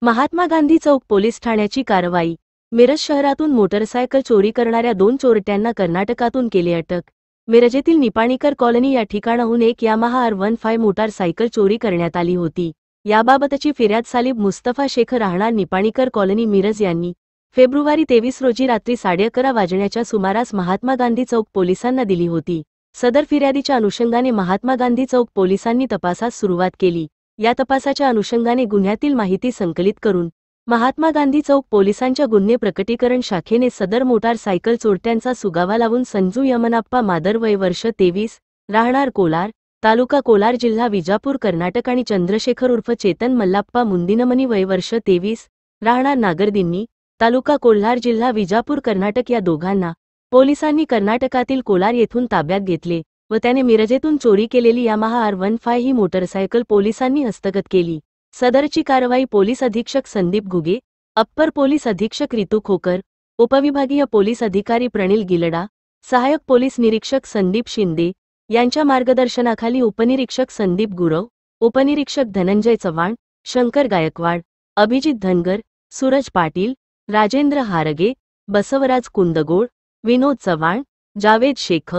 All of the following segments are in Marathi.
महात्मा गांधी चौक पोलीस ठाण्याची कारवाई। मिरज शहरातून मोटरसायकल चोरी करणाऱ्या 2 चोरट्यांना कर्नाटकातून केली अटक। मिरजेतील निपाणीकर कॉलनी या ठिकाणाहून एक यामाहा R15 मोटारसायकल चोरी करण्यात आली होती। याबाबतची फिर्याद सालिब मुस्तफा शेख राहणार निपाणीकर कॉलनी मिरज यांनी फेब्रुवारी 23 रोजी रात्री 11:30 वाजण्याच्या सुमारास महात्मा गांधी चौक पोलिसांना दिली होती। सदर फिर्यादीच्या अनुषंगाने महात्मा गांधी चौक पोलिसांनी तपासास सुरुवात केली। या तपासाच्या अनुषंगाने गुन्ह्यातील माहिती संकलित करून महात्मा गांधी चौक पोलिसांच्या गुन्हे प्रकटीकरण शाखेने सदर मोटारसायकल चोरट्यांचा सुगावा लावून संजू यमनाप्पा मादर वय वर्ष 23 राहणार कोलार तालुका कोलार जिल्हा विजापूर कर्नाटक आणि चंद्रशेखर उर्फ चेतन मल्लाप्पा मुंदिनमनी वय वर्ष 23 राहणार नागरदिन्नी तालुका कोल्हार जिल्हा विजापूर कर्नाटक या दोघांना पोलिसांनी कर्नाटकातील कोलार येथून ताब्यात घेतले व त्याने मिरजेतून चोरी केलेली यामाहा R15 ही मोटरसायकल पोलिसांनी हस्तगत केली। सदरची कारवाई पोलीस अधीक्षक संदीप घुगे, अप्पर पोलीस अधीक्षक रितू खोकर, उपविभागीय पोलीस अधिकारी प्रणिल गिलडा, सहाय्यक पोलीस निरीक्षक संदीप शिंदे यांच्या मार्गदर्शनाखाली उपनिरीक्षक संदीप गुरव, उपनिरीक्षक धनंजय चव्हाण, शंकर गायकवाड, अभिजित धनगर, सूरज पाटील, राजेंद्र हारगे, बसवराज कुंदगोळ, विनोद चव्हाण, जावेद शेख,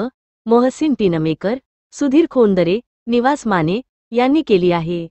मोहसिन टिनमेकर, सुधीर खोंदरे, निवास माने यांनी केली आहे।